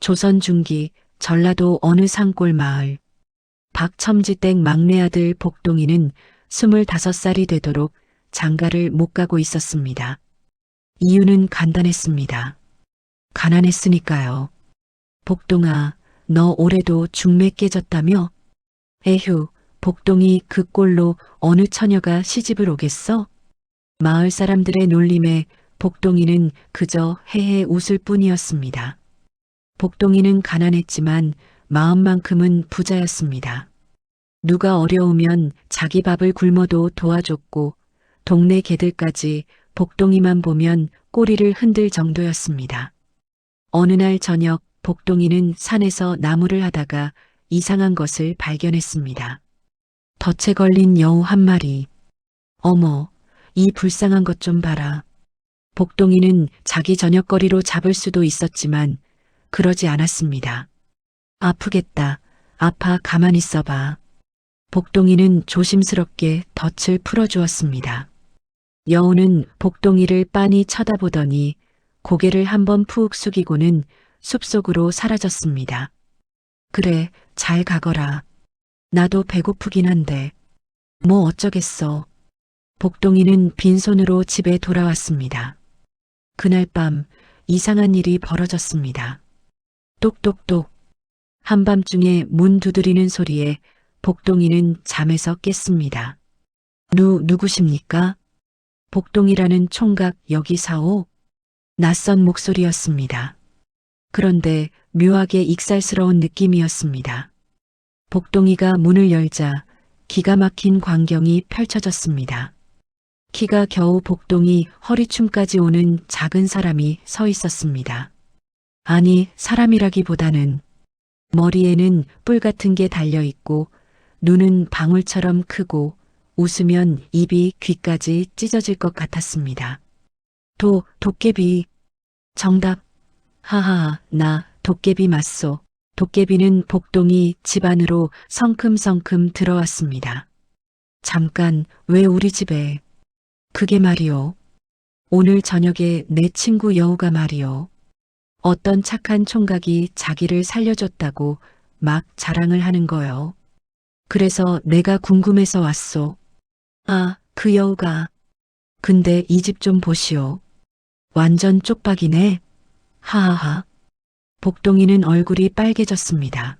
조선 중기 전라도 어느 산골 마을. 박첨지댁 막내 아들 복동이는 25살이 되도록 장가를 못 가고 있었습니다. 이유는 간단했습니다. 가난했으니까요. 복동아, 너 올해도 중매 깨졌다며? 에휴, 복동이 그 꼴로 어느 처녀가 시집을 오겠어? 마을 사람들의 놀림에 복동이는 그저 헤헤 웃을 뿐이었습니다. 복동이는 가난했지만 마음만큼은 부자였습니다. 누가 어려우면 자기 밥을 굶어도 도와줬고 동네 개들까지 복동이만 보면 꼬리를 흔들 정도였습니다. 어느 날 저녁 복동이는 산에서 나무를 하다가 이상한 것을 발견했습니다. 덫에 걸린 여우 한 마리. 어머, 이 불쌍한 것 좀 봐라. 복동이는 자기 저녁거리로 잡을 수도 있었지만 그러지 않았습니다. 아프겠다. 아파 가만히 있어봐. 복동이는 조심스럽게 덫을 풀어주었습니다. 여우는 복동이를 빤히 쳐다보더니 고개를 한번 푹 숙이고는 숲속으로 사라졌습니다. 그래, 잘 가거라. 나도 배고프긴 한데. 뭐 어쩌겠어. 복동이는 빈손으로 집에 돌아왔습니다. 그날 밤 이상한 일이 벌어졌습니다. 똑똑똑. 한밤중에 문 두드리는 소리에 복동이는 잠에서 깼습니다. 누구십니까? 복동이라는 총각 여기 사오? 낯선 목소리였습니다. 그런데 묘하게 익살스러운 느낌이었습니다. 복동이가 문을 열자 기가 막힌 광경이 펼쳐졌습니다. 키가 겨우 복동이 허리춤까지 오는 작은 사람이 서 있었습니다. 아니, 사람이라기보다는 머리에는 뿔 같은 게 달려있고 눈은 방울처럼 크고 웃으면 입이 귀까지 찢어질 것 같았습니다. 도깨비. 정답. 하하, 나 도깨비 맞소. 도깨비는 복동이 집 안으로 성큼성큼 들어왔습니다. 잠깐, 왜 우리 집에? 그게 말이오. 오늘 저녁에 내 친구 여우가 말이오. 어떤 착한 총각이 자기를 살려줬다고 막 자랑을 하는 거요. 그래서 내가 궁금해서 왔소. 아, 그 여우가. 근데 이 집 좀 보시오. 완전 쪽박이네. 하하하. 복동이는 얼굴이 빨개졌습니다.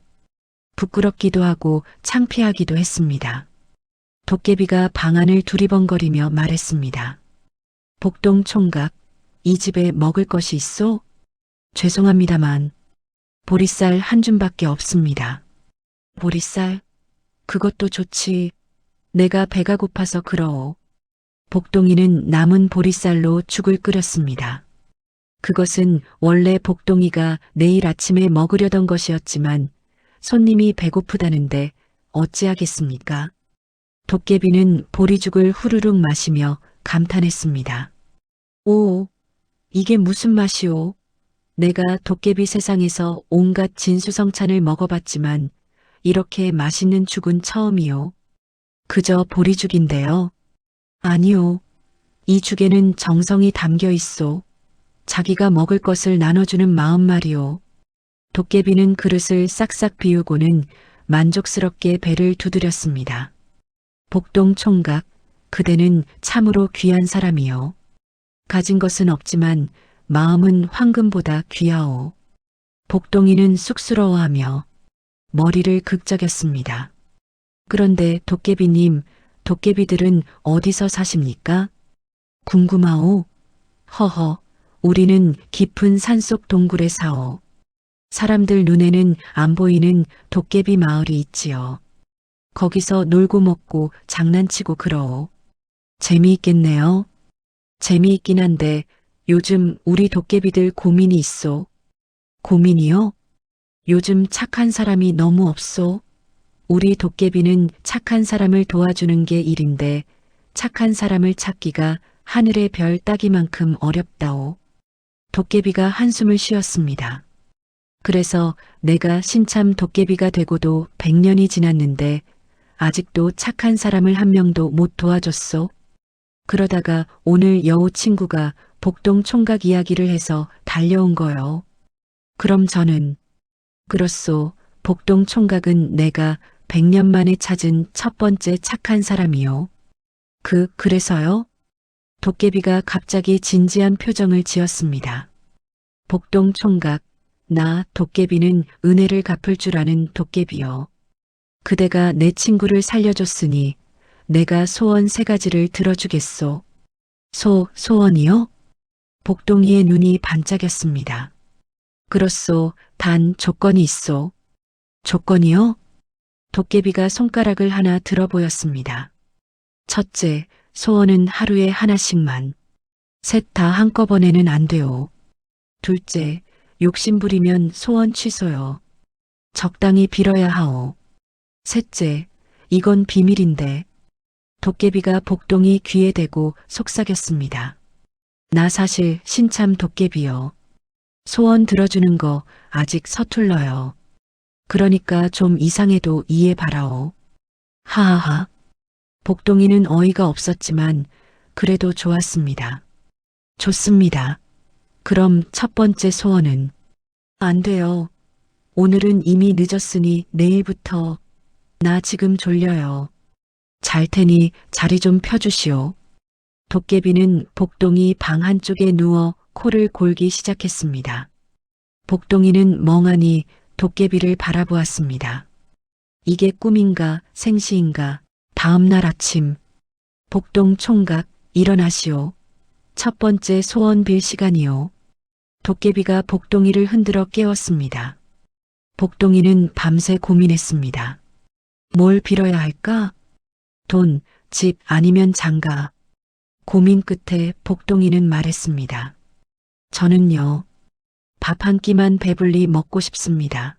부끄럽기도 하고 창피하기도 했습니다. 도깨비가 방 안을 두리번거리며 말했습니다. 복동 총각, 이 집에 먹을 것이 있소? 죄송합니다만 보리쌀 한 줌밖에 없습니다. 보리쌀? 그것도 좋지. 내가 배가 고파서 그러오. 복동이는 남은 보리쌀로 죽을 끓였습니다. 그것은 원래 복동이가 내일 아침에 먹으려던 것이었지만 손님이 배고프다는데 어찌하겠습니까? 도깨비는 보리죽을 후루룩 마시며 감탄했습니다. 오, 이게 무슨 맛이오? 내가 도깨비 세상에서 온갖 진수성찬을 먹어봤지만 이렇게 맛있는 죽은 처음이오. 그저 보리죽인데요. 아니오. 이 죽에는 정성이 담겨 있소. 자기가 먹을 것을 나눠주는 마음 말이오. 도깨비는 그릇을 싹싹 비우고는 만족스럽게 배를 두드렸습니다. 복동 총각, 그대는 참으로 귀한 사람이요. 가진 것은 없지만 마음은 황금보다 귀하오. 복동이는 쑥스러워하며 머리를 극적였습니다. 그런데 도깨비님, 도깨비들은 어디서 사십니까? 궁금하오. 허허, 우리는 깊은 산속 동굴에 사오. 사람들 눈에는 안 보이는 도깨비 마을이 있지요. 거기서 놀고 먹고 장난치고 그러오. 재미있겠네요. 재미있긴 한데 요즘 우리 도깨비들 고민이 있어. 고민이요? 요즘 착한 사람이 너무 없소. 우리 도깨비는 착한 사람을 도와주는 게 일인데 착한 사람을 찾기가 하늘의 별 따기만큼 어렵다오. 도깨비가 한숨을 쉬었습니다. 그래서 내가 신참 도깨비가 되고도 100년이 지났는데 아직도 착한 사람을 한 명도 못 도와줬소. 그러다가 오늘 여우 친구가 복동 총각 이야기를 해서 달려온 거요. 그럼 저는 그렇소. 복동 총각은 내가 100년 만에 찾은 첫 번째 착한 사람이요. 그래서요? 도깨비가 갑자기 진지한 표정을 지었습니다. 복동 총각, 나 도깨비는 은혜를 갚을 줄 아는 도깨비요. 그대가 내 친구를 살려줬으니 내가 소원 3가지를 들어주겠소. 소원이요? 복동이의 눈이 반짝였습니다. 그렇소. 단 조건이 있소. 조건이요? 도깨비가 손가락을 하나 들어 보였습니다. 첫째, 소원은 하루에 하나씩만. 셋 다 한꺼번에는 안 돼요. 둘째, 욕심 부리면 소원 취소요. 적당히 빌어야 하오. 셋째, 이건 비밀인데. 도깨비가 복동이 귀에 대고 속삭였습니다. 나 사실 신참 도깨비요. 소원 들어주는 거 아직 서툴러요. 그러니까 좀 이상해도 이해 바라오. 하하하. 복동이는 어이가 없었지만 그래도 좋았습니다. 좋습니다. 그럼 첫 번째 소원은? 안 돼요. 오늘은 이미 늦었으니 내일부터. 나 지금 졸려요. 잘 테니 자리 좀 펴주시오. 도깨비는 복동이 방 한쪽에 누워 코를 골기 시작했습니다. 복동이는 멍하니 도깨비를 바라보았습니다. 이게 꿈인가 생시인가. 다음 날 아침. 복동 총각, 일어나시오. 첫 번째 소원 빌 시간이요. 도깨비가 복동이를 흔들어 깨웠습니다. 복동이는 밤새 고민했습니다. 뭘 빌어야 할까? 돈, 집 아니면 장가. 고민 끝에 복동이는 말했습니다. 저는요. 밥 한 끼만 배불리 먹고 싶습니다.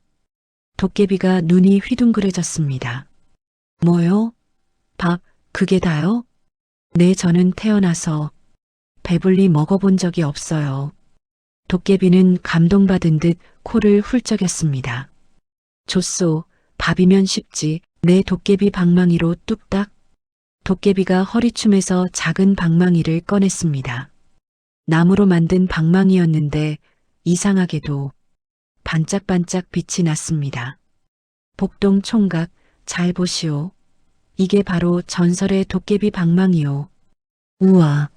도깨비가 눈이 휘둥그레졌습니다. 뭐요? 밥, 그게 다요? 네, 저는 태어나서 배불리 먹어본 적이 없어요. 도깨비는 감동받은 듯 코를 훌쩍였습니다. 좋소, 밥이면 쉽지. 내 도깨비 방망이로 뚝딱. 도깨비가 허리춤에서 작은 방망이를 꺼냈습니다. 나무로 만든 방망이였는데 이상하게도 반짝반짝 빛이 났습니다. 복동 총각, 잘 보시오. 이게 바로 전설의 도깨비 방망이요. 우와,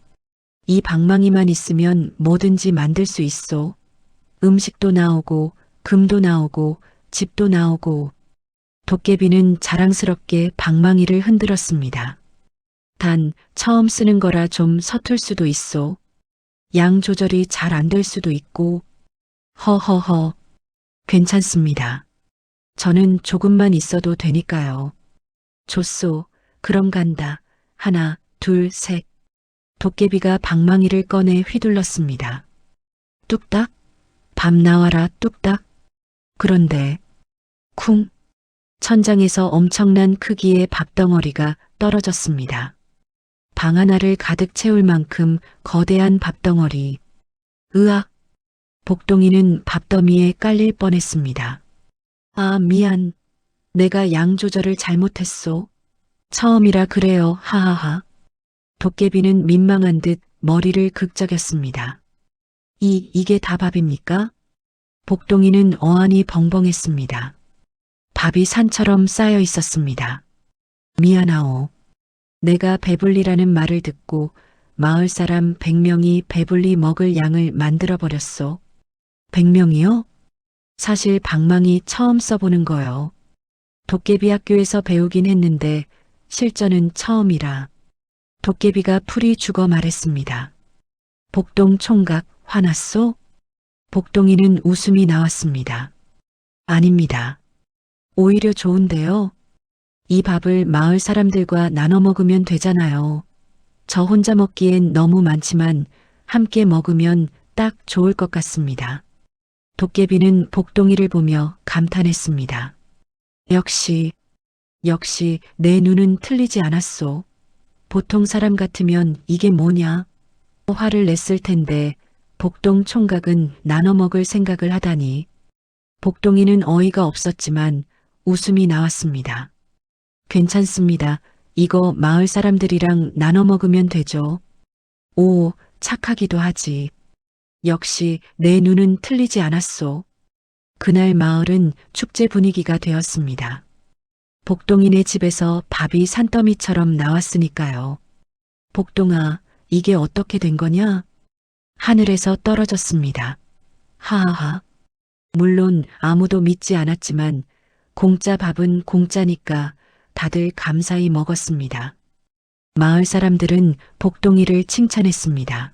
이 방망이만 있으면 뭐든지 만들 수 있어. 음식도 나오고, 금도 나오고, 집도 나오고. 도깨비는 자랑스럽게 방망이를 흔들었습니다. 단, 처음 쓰는 거라 좀 서툴 수도 있어. 양 조절이 잘 안 될 수도 있고. 허허허. 괜찮습니다. 저는 조금만 있어도 되니까요. 좋소. 그럼 간다. 하나, 둘, 셋. 도깨비가 방망이를 꺼내 휘둘렀습니다. 뚝딱. 밤 나와라 뚝딱. 그런데 쿵. 천장에서 엄청난 크기의 밥덩어리가 떨어졌습니다. 방 하나를 가득 채울 만큼 거대한 밥덩어리. 으악. 복동이는 밥더미에 깔릴 뻔했습니다. 아, 미안. 내가 양 조절을 잘못했소. 처음이라 그래요. 하하하. 도깨비는 민망한 듯 머리를 극적였습니다. 이게 다 밥입니까? 복동이는 어안이 벙벙했습니다. 밥이 산처럼 쌓여 있었습니다. 미안하오. 내가 배불리라는 말을 듣고 마을 사람 100명이 배불리 먹을 양을 만들어버렸소. 100명이요? 사실 방망이 처음 써보는 거요. 도깨비 학교에서 배우긴 했는데 실전은 처음이라. 도깨비가 풀이 죽어 말했습니다. 복동 총각, 화났소? 복동이는 웃음이 나왔습니다. 아닙니다. 오히려 좋은데요. 이 밥을 마을 사람들과 나눠 먹으면 되잖아요. 저 혼자 먹기엔 너무 많지만 함께 먹으면 딱 좋을 것 같습니다. 도깨비는 복동이를 보며 감탄했습니다. 역시 내 눈은 틀리지 않았소. 보통 사람 같으면 이게 뭐냐? 화를 냈을 텐데 복동 총각은 나눠 먹을 생각을 하다니. 복동이는 어이가 없었지만 웃음이 나왔습니다. 괜찮습니다. 이거 마을 사람들이랑 나눠 먹으면 되죠. 오, 착하기도 하지. 역시 내 눈은 틀리지 않았소. 그날 마을은 축제 분위기가 되었습니다. 복동이네 집에서 밥이 산더미처럼 나왔으니까요. 복동아, 이게 어떻게 된 거냐? 하늘에서 떨어졌습니다. 하하하. 물론 아무도 믿지 않았지만 공짜 밥은 공짜니까 다들 감사히 먹었습니다. 마을 사람들은 복동이를 칭찬했습니다.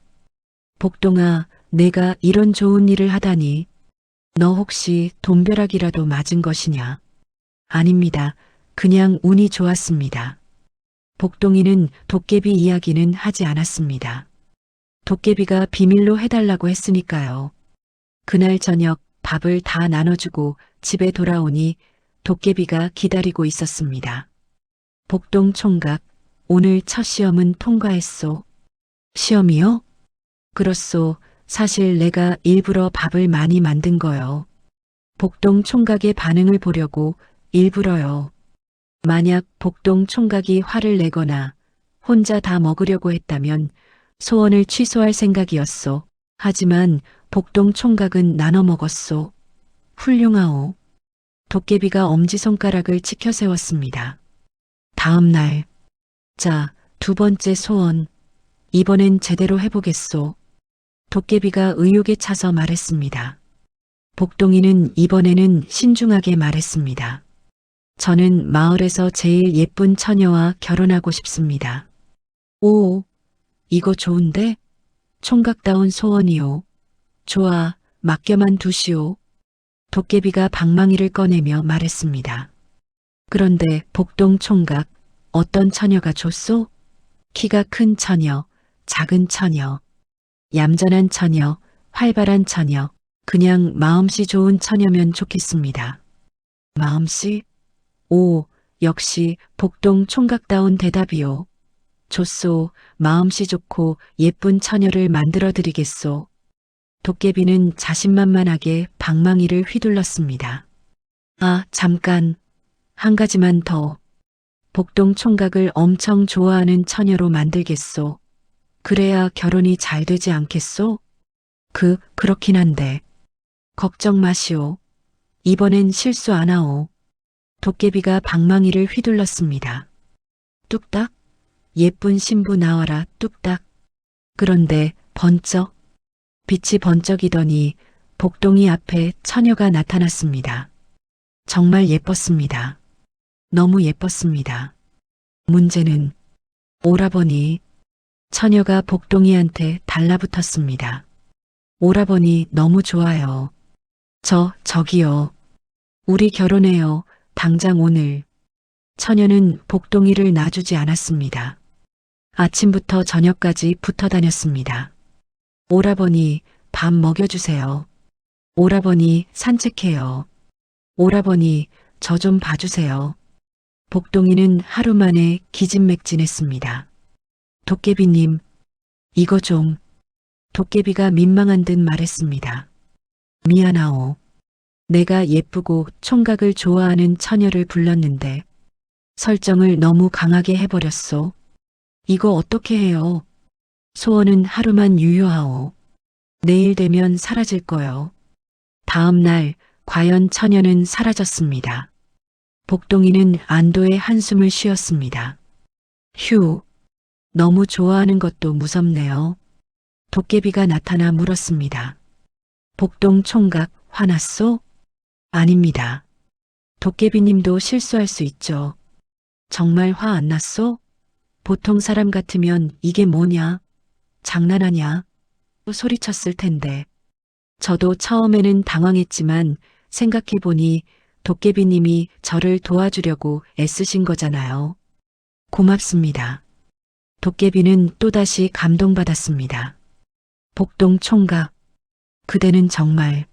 복동아, 내가 이런 좋은 일을 하다니. 너 혹시 돈벼락이라도 맞은 것이냐? 아닙니다. 그냥 운이 좋았습니다. 복동이는 도깨비 이야기는 하지 않았습니다. 도깨비가 비밀로 해달라고 했으니까요. 그날 저녁 밥을 다 나눠주고 집에 돌아오니 도깨비가 기다리고 있었습니다. 복동 총각, 오늘 첫 시험은 통과했소. 시험이요? 그렇소. 사실 내가 일부러 밥을 많이 만든 거요. 복동 총각의 반응을 보려고 일부러요. 만약 복동 총각이 화를 내거나 혼자 다 먹으려고 했다면 소원을 취소할 생각이었소. 하지만 복동 총각은 나눠 먹었소. 훌륭하오. 도깨비가 엄지손가락을 치켜 세웠습니다. 다음 날. 자, 두 번째 소원. 이번엔 제대로 해보겠소. 도깨비가 의욕에 차서 말했습니다. 복동이는 이번에는 신중하게 말했습니다. 저는 마을에서 제일 예쁜 처녀와 결혼하고 싶습니다. 오, 이거 좋은데? 총각다운 소원이요. 좋아, 맡겨만 두시오. 도깨비가 방망이를 꺼내며 말했습니다. 그런데 복동 총각, 어떤 처녀가 좋소? 키가 큰 처녀, 작은 처녀, 얌전한 처녀, 활발한 처녀, 그냥 마음씨 좋은 처녀면 좋겠습니다. 마음씨? 오, 역시 복동 총각다운 대답이요. 좋소, 마음씨 좋고 예쁜 처녀를 만들어 드리겠소. 도깨비는 자신만만하게 방망이를 휘둘렀습니다. 아, 잠깐. 한 가지만 더. 복동 총각을 엄청 좋아하는 처녀로 만들겠소. 그래야 결혼이 잘 되지 않겠소? 그렇긴 한데. 걱정 마시오. 이번엔 실수 안 하오. 도깨비가 방망이를 휘둘렀습니다. 뚝딱. 예쁜 신부 나와라 뚝딱. 그런데 번쩍. 빛이 번쩍이더니 복동이 앞에 처녀가 나타났습니다. 정말 예뻤습니다. 너무 예뻤습니다. 문제는 오라버니. 처녀가 복동이한테 달라붙었습니다. 오라버니 너무 좋아요. 저기요. 우리 결혼해요. 당장 오늘. 처녀는 복동이를 놔주지 않았습니다. 아침부터 저녁까지 붙어 다녔습니다. 오라버니, 밥 먹여주세요. 오라버니, 산책해요. 오라버니, 저 좀 봐주세요. 복동이는 하루 만에 기진맥진했습니다. 도깨비님, 이거 좀. 도깨비가 민망한 듯 말했습니다. 미안하오. 내가 예쁘고 총각을 좋아하는 처녀를 불렀는데 설정을 너무 강하게 해버렸소. 이거 어떻게 해요? 소원은 하루만 유효하오. 내일 되면 사라질 거요. 다음 날 과연 처녀는 사라졌습니다. 복동이는 안도의 한숨을 쉬었습니다. 휴, 너무 좋아하는 것도 무섭네요. 도깨비가 나타나 물었습니다. 복동 총각 화났소? 아닙니다. 도깨비님도 실수할 수 있죠. 정말 화 안 났소? 보통 사람 같으면 이게 뭐냐? 장난하냐? 소리쳤을 텐데. 저도 처음에는 당황했지만 생각해보니 도깨비님이 저를 도와주려고 애쓰신 거잖아요. 고맙습니다. 도깨비는 또다시 감동받았습니다. 복동 총각, 그대는 정말.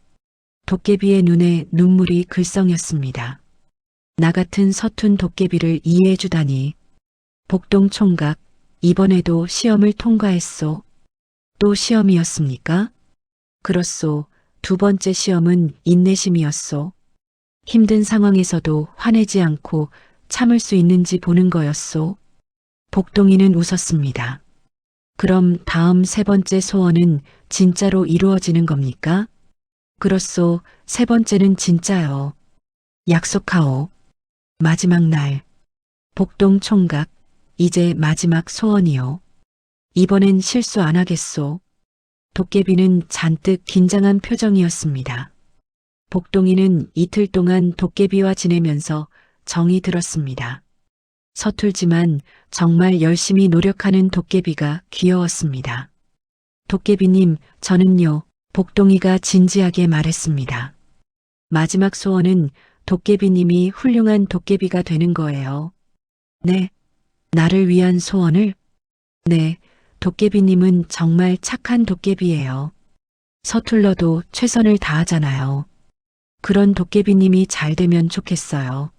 도깨비의 눈에 눈물이 글썽였습니다. 나 같은 서툰 도깨비를 이해해주다니. 복동 총각, 이번에도 시험을 통과했소. 또 시험이었습니까? 그렇소. 두 번째 시험은 인내심이었소. 힘든 상황에서도 화내지 않고 참을 수 있는지 보는 거였소. 복동이는 웃었습니다. 그럼 다음 세 번째 소원은 진짜로 이루어지는 겁니까? 그렇소. 세 번째는 진짜요. 약속하오. 마지막 날. 복동 총각. 이제 마지막 소원이요. 이번엔 실수 안 하겠소. 도깨비는 잔뜩 긴장한 표정이었습니다. 복동이는 이틀 동안 도깨비와 지내면서 정이 들었습니다. 서툴지만 정말 열심히 노력하는 도깨비가 귀여웠습니다. 도깨비님, 저는요, 복동이가 진지하게 말했습니다. 마지막 소원은 도깨비님이 훌륭한 도깨비가 되는 거예요. 네, 나를 위한 소원을? 네, 도깨비님은 정말 착한 도깨비예요. 서툴러도 최선을 다하잖아요. 그런 도깨비님이 잘 되면 좋겠어요.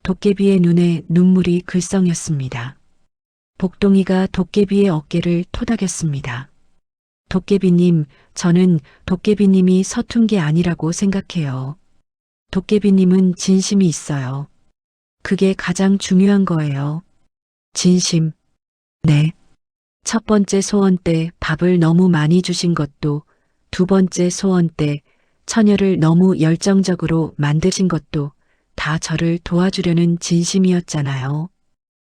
도깨비의 눈에 눈물이 글썽였습니다. 복동이가 도깨비의 어깨를 토닥였습니다. 도깨비님, 저는 도깨비님이 서툰 게 아니라고 생각해요. 도깨비님은 진심이 있어요. 그게 가장 중요한 거예요. 진심. 네. 첫 번째 소원 때 밥을 너무 많이 주신 것도, 두 번째 소원 때 처녀를 너무 열정적으로 만드신 것도 다 저를 도와주려는 진심이었잖아요.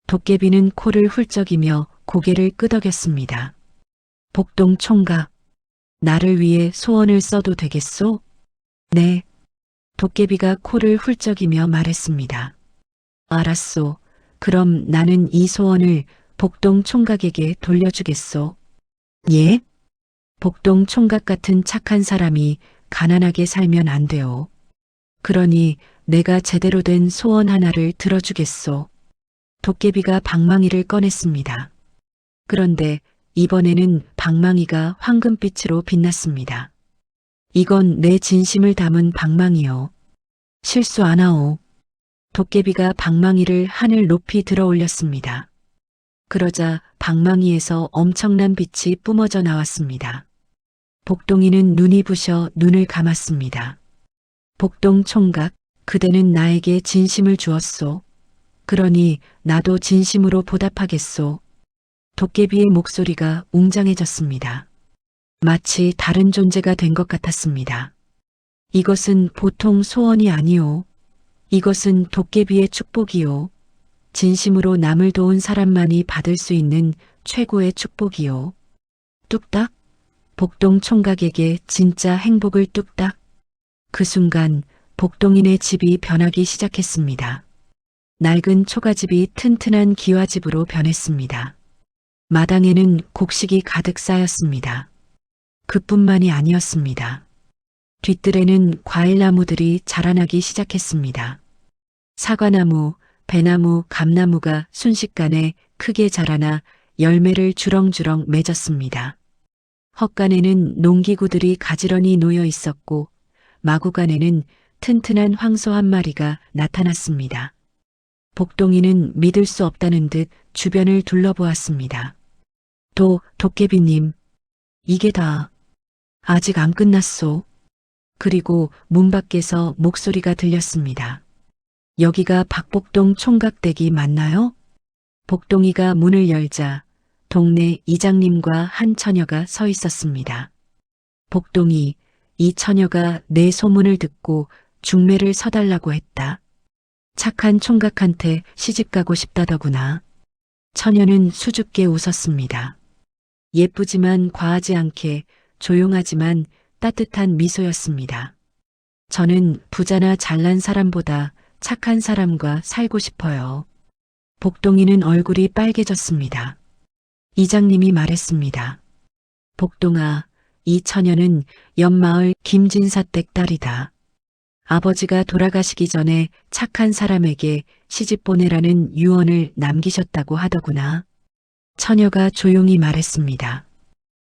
도깨비는 코를 훌쩍이며 고개를 끄덕였습니다. 복동 총각, 나를 위해 소원을 써도 되겠소? 네. 도깨비가 코를 훌쩍이며 말했습니다. 알았소. 그럼 나는 이 소원을 복동 총각에게 돌려주겠소. 예? 복동 총각 같은 착한 사람이 가난하게 살면 안 돼요. 그러니 내가 제대로 된 소원 하나를 들어주겠소. 도깨비가 방망이를 꺼냈습니다. 그런데 이번에는 방망이가 황금빛으로 빛났습니다. 이건 내 진심을 담은 방망이요. 실수 안 하오. 도깨비가 방망이를 하늘 높이 들어 올렸습니다. 그러자 방망이에서 엄청난 빛이 뿜어져 나왔습니다. 복동이는 눈이 부셔 눈을 감았습니다. 복동 총각, 그대는 나에게 진심을 주었소. 그러니 나도 진심으로 보답하겠소. 도깨비의 목소리가 웅장해졌습니다. 마치 다른 존재가 된 것 같았습니다. 이것은 보통 소원이 아니오. 이것은 도깨비의 축복이요. 진심으로 남을 도운 사람만이 받을 수 있는 최고의 축복이요. 뚝딱? 복동 총각에게 진짜 행복을 뚝딱. 그 순간 복동인의 집이 변하기 시작했습니다. 낡은 초가집이 튼튼한 기와집으로 변했습니다. 마당에는 곡식이 가득 쌓였습니다. 그뿐만이 아니었습니다. 뒤뜰에는 과일나무들이 자라나기 시작했습니다. 사과나무, 배나무, 감나무가 순식간에 크게 자라나 열매를 주렁주렁 맺었습니다. 헛간에는 농기구들이 가지런히 놓여 있었고 마구간에는 튼튼한 황소 한 마리가 나타났습니다. 복동이는 믿을 수 없다는 듯 주변을 둘러보았습니다. 도깨비님, 이게 다 아직 안 끝났소. 그리고 문 밖에서 목소리가 들렸습니다. 여기가 박복동 총각댁이 맞나요? 복동이가 문을 열자 동네 이장님과 한 처녀가 서 있었습니다. 복동이, 이 처녀가 내 소문을 듣고 중매를 서달라고 했다. 착한 총각한테 시집가고 싶다더구나. 처녀는 수줍게 웃었습니다. 예쁘지만 과하지 않게 조용하지만 따뜻한 미소였습니다. 저는 부자나 잘난 사람보다 착한 사람과 살고 싶어요. 복동이는 얼굴이 빨개졌습니다. 이장님이 말했습니다. 복동아, 이 처녀는 옆마을 김진사댁 딸이다. 아버지가 돌아가시기 전에 착한 사람에게 시집 보내라는 유언을 남기셨다고 하더구나. 처녀가 조용히 말했습니다.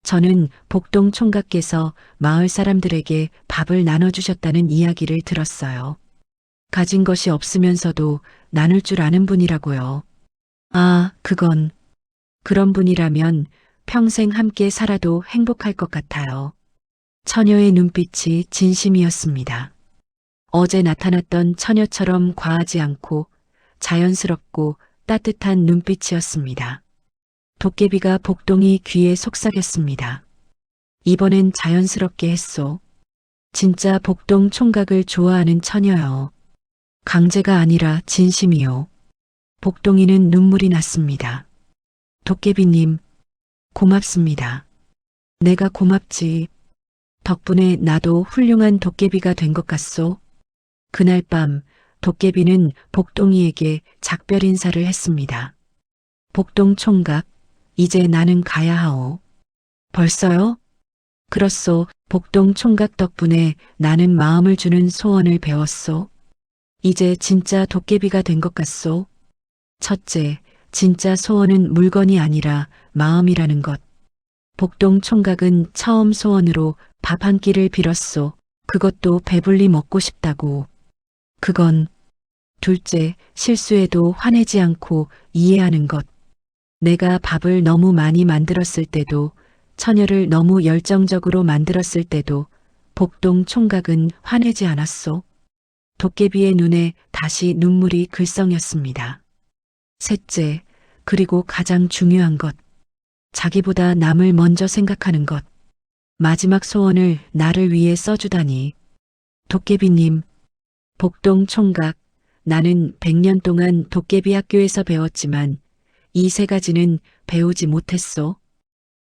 저는 복동 총각께서 마을 사람들에게 밥을 나눠주셨다는 이야기를 들었어요. 가진 것이 없으면서도 나눌 줄 아는 분이라고요. 아, 그런 분이라면 평생 함께 살아도 행복할 것 같아요. 처녀의 눈빛이 진심이었습니다. 어제 나타났던 처녀처럼 과하지 않고 자연스럽고 따뜻한 눈빛이었습니다. 도깨비가 복동이 귀에 속삭였습니다. 이번엔 자연스럽게 했소. 진짜 복동 총각을 좋아하는 처녀요. 강제가 아니라 진심이요. 복동이는 눈물이 났습니다. 도깨비님, 고맙습니다. 내가 고맙지. 덕분에 나도 훌륭한 도깨비가 된 것 같소. 그날 밤 도깨비는 복동이에게 작별 인사를 했습니다. 복동 총각, 이제 나는 가야 하오. 벌써요? 그렇소. 복동 총각 덕분에 나는 마음을 주는 소원을 배웠소. 이제 진짜 도깨비가 된 것 같소. 첫째, 진짜 소원은 물건이 아니라 마음이라는 것. 복동 총각은 처음 소원으로 밥 한 끼를 빌었소. 그것도 배불리 먹고 싶다고. 그건 둘째, 실수해도 화내지 않고 이해하는 것. 내가 밥을 너무 많이 만들었을 때도, 처녀를 너무 열정적으로 만들었을 때도 복동 총각은 화내지 않았소. 도깨비의 눈에 다시 눈물이 글썽였습니다. 셋째, 그리고 가장 중요한 것. 자기보다 남을 먼저 생각하는 것. 마지막 소원을 나를 위해 써주다니. 도깨비님, 복동 총각, 나는 100년 동안 도깨비 학교에서 배웠지만 이 세 가지는 배우지 못했소.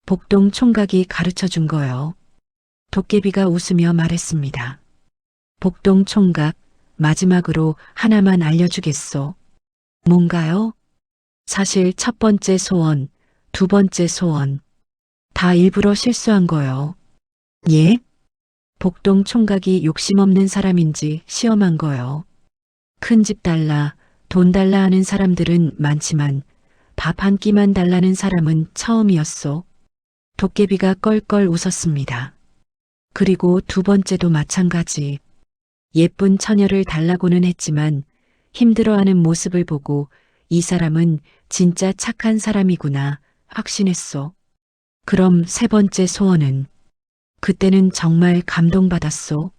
복동 총각이 가르쳐 준 거요. 도깨비가 웃으며 말했습니다. 복동 총각, 마지막으로 하나만 알려주겠소. 뭔가요? 사실 첫 번째 소원, 두 번째 소원, 다 일부러 실수한 거요. 예? 복동 총각이 욕심 없는 사람인지 시험한 거요. 큰 집 달라, 돈 달라 하는 사람들은 많지만 밥 한 끼만 달라는 사람은 처음이었소. 도깨비가 껄껄 웃었습니다. 그리고 두 번째도 마찬가지. 예쁜 처녀를 달라고는 했지만 힘들어하는 모습을 보고 이 사람은 진짜 착한 사람이구나 확신했소. 그럼 세 번째 소원은? 그때는 정말 감동받았소.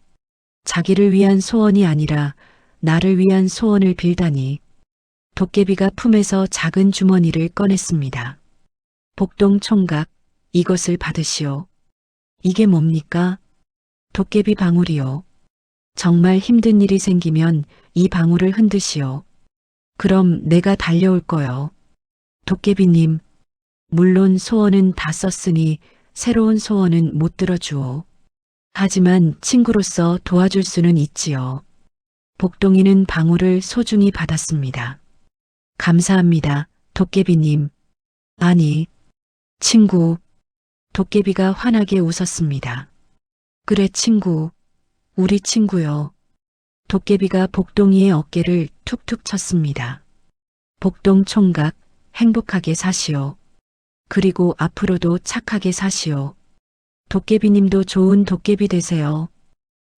자기를 위한 소원이 아니라 나를 위한 소원을 빌다니. 도깨비가 품에서 작은 주머니를 꺼냈습니다. 복동 총각, 이것을 받으시오. 이게 뭡니까? 도깨비 방울이요. 정말 힘든 일이 생기면 이 방울을 흔드시오. 그럼 내가 달려올 거요. 도깨비님, 물론 소원은 다 썼으니 새로운 소원은 못 들어주오. 하지만 친구로서 도와줄 수는 있지요. 복동이는 방울을 소중히 받았습니다. 감사합니다, 도깨비님. 아니, 친구. 도깨비가 환하게 웃었습니다. 그래, 친구. 우리 친구요. 도깨비가 복동이의 어깨를 툭툭 쳤습니다. 복동 총각, 행복하게 사시오. 그리고 앞으로도 착하게 사시오. 도깨비님도 좋은 도깨비 되세요.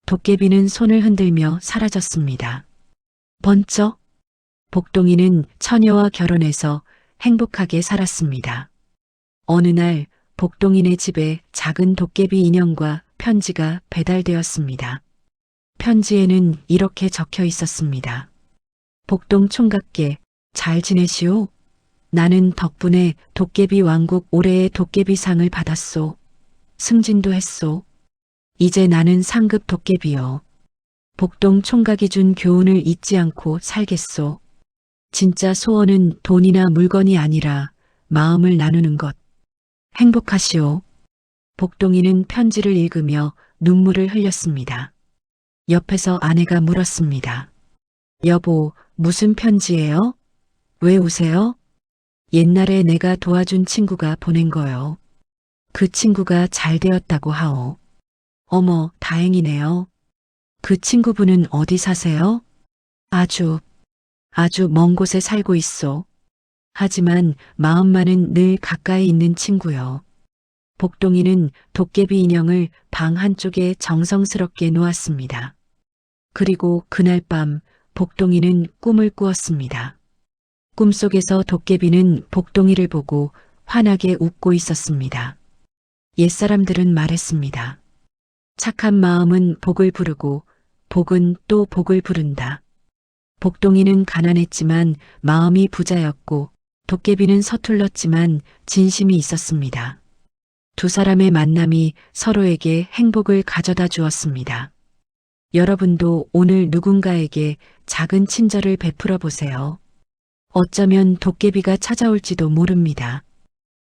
도깨비는 손을 흔들며 사라졌습니다. 번쩍, 복동이는 처녀와 결혼해서 행복하게 살았습니다. 어느 날 복동이네 집에 작은 도깨비 인형과 편지가 배달되었습니다. 편지에는 이렇게 적혀 있었습니다. 복동 총각께 잘 지내시오? 나는 덕분에 도깨비 왕국 올해의 도깨비상을 받았소. 승진도 했소. 이제 나는 상급 도깨비요. 복동 총각이 준 교훈을 잊지 않고 살겠소. 진짜 소원은 돈이나 물건이 아니라 마음을 나누는 것. 행복하시오. 복동이는 편지를 읽으며 눈물을 흘렸습니다. 옆에서 아내가 물었습니다. 여보, 무슨 편지예요? 왜 우세요? 옛날에 내가 도와준 친구가 보낸 거요. 그 친구가 잘 되었다고 하오. 어머, 다행이네요. 그 친구분은 어디 사세요? 아주 먼 곳에 살고 있어. 하지만 마음만은 늘 가까이 있는 친구요. 복동이는 도깨비 인형을 방 한쪽에 정성스럽게 놓았습니다. 그리고 그날 밤 복동이는 꿈을 꾸었습니다. 꿈속에서 도깨비는 복동이를 보고 환하게 웃고 있었습니다. 옛사람들은 말했습니다. 착한 마음은 복을 부르고 복은 또 복을 부른다. 복동이는 가난했지만 마음이 부자였고 도깨비는 서툴렀지만 진심이 있었습니다. 두 사람의 만남이 서로에게 행복을 가져다 주었습니다. 여러분도 오늘 누군가에게 작은 친절을 베풀어 보세요. 어쩌면 도깨비가 찾아올지도 모릅니다.